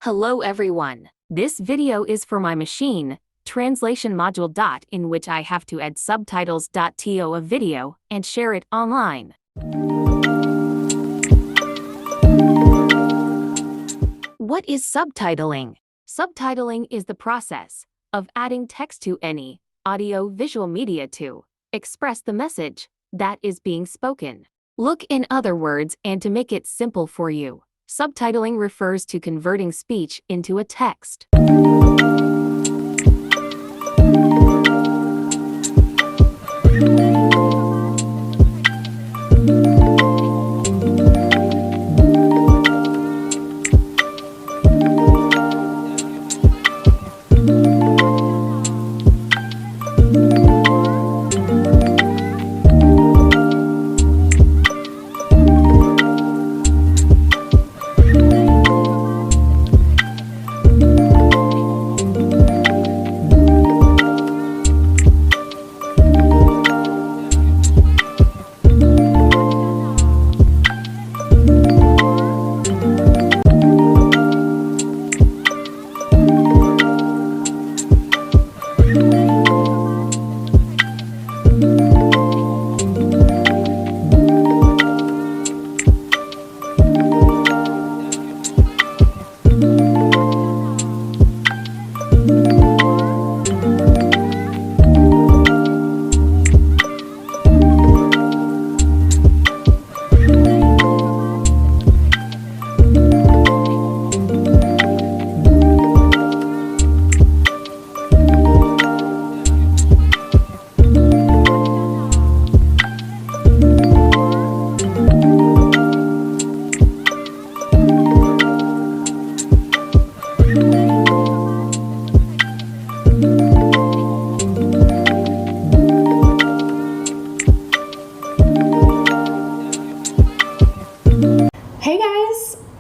Hello everyone. This video is for my machine translation module. In which I have to add subtitles. To a video and share it online. What is subtitling? Subtitling is the process of adding text to any audio-visual media to express the message that is being spoken. Look, in other words, and to make it simple for you, subtitling refers to converting speech into a text.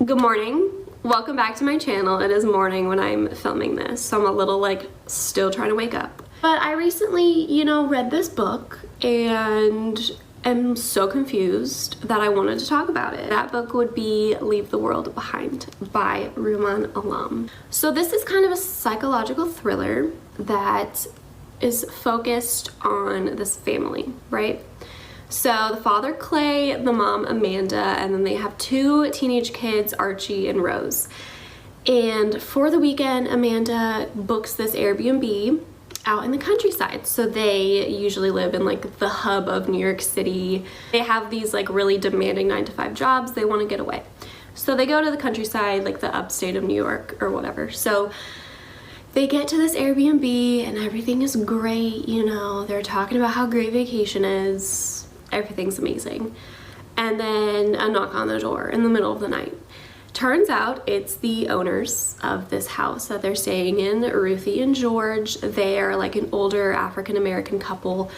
Good morning. Welcome back to my channel. It is morning when I'm filming this, so I'm a little still trying to wake up. But I recently, read this book and am so confused that I wanted to talk about it. That book would be Leave the World Behind by Roman Ealem. So this is kind of a psychological thriller that is focused on this family, right? So the father, Clay, the mom, Amanda, and then they have two teenage kids, Archie and Rose. And for the weekend, Amanda books this Airbnb out in the countryside. So they usually live in the hub of New York City. They have these really demanding 9-to-5 jobs. They want to get away. So they go to the countryside, the upstate of New York or whatever. So they get to this Airbnb and everything is great, they're talking about how great vacation is. Everything's amazing. And then a knock on the door in the middle of the night. Turns out it's the owners of this house that they're staying in, Ruthie and George. They are an older African-American couple.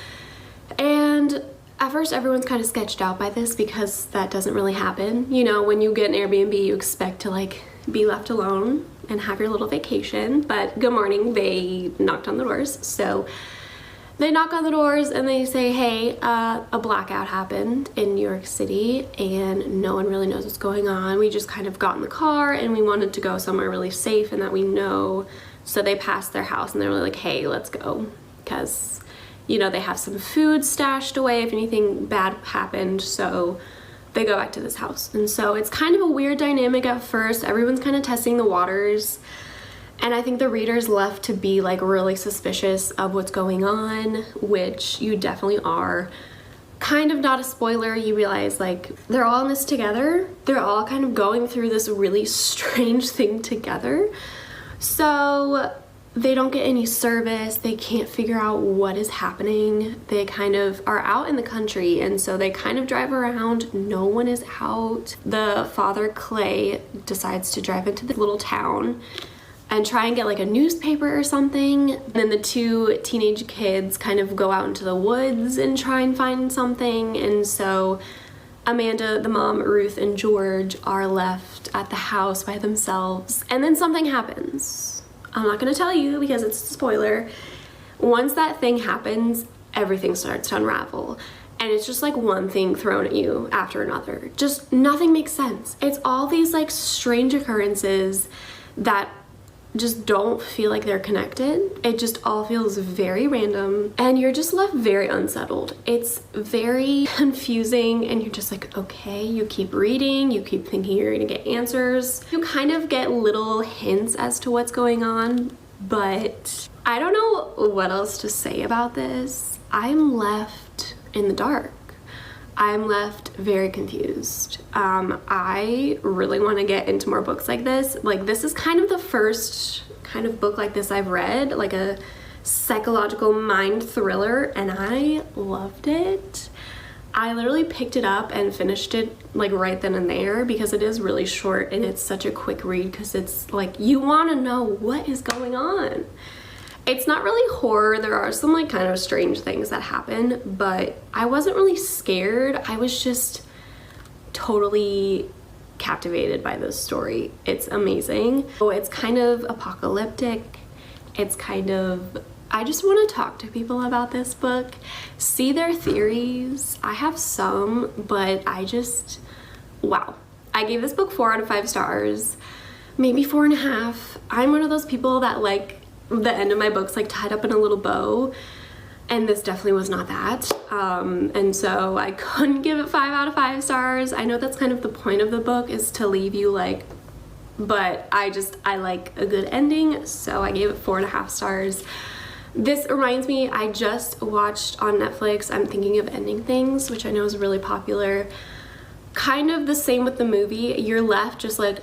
And at first everyone's kind of sketched out by this because that doesn't really happen. When you get an Airbnb, you expect to be left alone and have your little vacation. But good morning, they knocked on the doors. So they knock on the doors and they say, hey, a blackout happened in New York City and no one really knows what's going on. We just kind of got in the car and we wanted to go somewhere really safe and that we know. So they passed their house and they were like, hey, let's go. Because, they have some food stashed away if anything bad happened. So they go back to this house. And so it's kind of a weird dynamic at first. Everyone's kind of testing the waters. And I think the reader's left to be really suspicious of what's going on, which you definitely are. Kind of not a spoiler, you realize they're all in this together. They're all kind of going through this really strange thing together. So they don't get any service, they can't figure out what is happening. They kind of are out in the country and so they kind of drive around, no one is out. The father, Clay, decides to drive into the little town and try and get a newspaper or something. And then the two teenage kids kind of go out into the woods and try and find something. And so Amanda, the mom, Ruth, and George are left at the house by themselves. And then something happens. I'm not gonna tell you because it's a spoiler. Once that thing happens, everything starts to unravel. And it's just one thing thrown at you after another. Just nothing makes sense. It's all these strange occurrences that just don't feel like they're connected. It just all feels very random and you're just left very unsettled. It's very confusing and you're just like, okay, you keep reading, you keep thinking you're gonna get answers. You kind of get little hints as to what's going on, but I don't know what else to say about this. I'm left in the dark. I'm left very confused. I really want to get into more books like this. Like, this is kind of the first kind of book like this I've read, like a psychological mind thriller, and I loved it. I literally picked it up and finished it like right then and there because it is really short and it's such a quick read because it's like you want to know what is going on. It's not really horror. There are some like kind of strange things that happen, but I wasn't really scared. I was just totally captivated by this story. It's amazing. So it's kind of apocalyptic. It's kind of, I just want to talk to people about this book, see their theories. I have some, but I just, wow. I gave this book 4 out of 5 stars, maybe 4.5. I'm one of those people that like the end of my books like tied up in a little bow, and this definitely was not that. And so I couldn't give it 5 out of 5 stars. I know that's kind of the point of the book, is to leave you like, but I like a good ending, so I gave it 4.5 stars. This reminds me, I just watched on Netflix I'm Thinking of Ending Things, which I know is really popular. Kind of the same with the movie. You're left just like,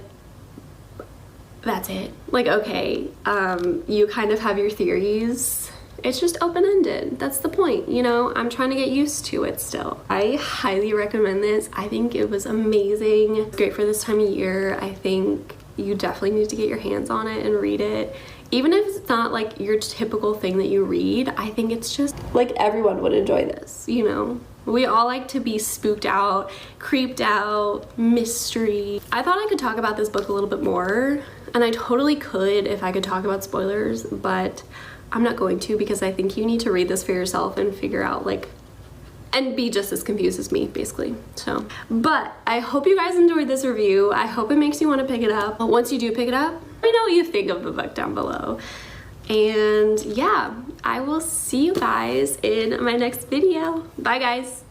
that's it. Like, okay, you kind of have your theories. It's just open-ended. That's the point, you know? I'm trying to get used to it still. I highly recommend this. I think it was amazing. It's great for this time of year. I think you definitely need to get your hands on it and read it. Even if it's not like your typical thing that you read, I think it's just like everyone would enjoy this, you know? We all like to be spooked out, creeped out, mystery. I thought I could talk about this book a little bit more, and I totally could if I could talk about spoilers, but I'm not going to because I think you need to read this for yourself and figure out like, and be just as confused as me, basically. So, but I hope you guys enjoyed this review. I hope it makes you want to pick it up. But once you do pick it up, let me know what you think of the book down below. And yeah, I will see you guys in my next video. Bye guys.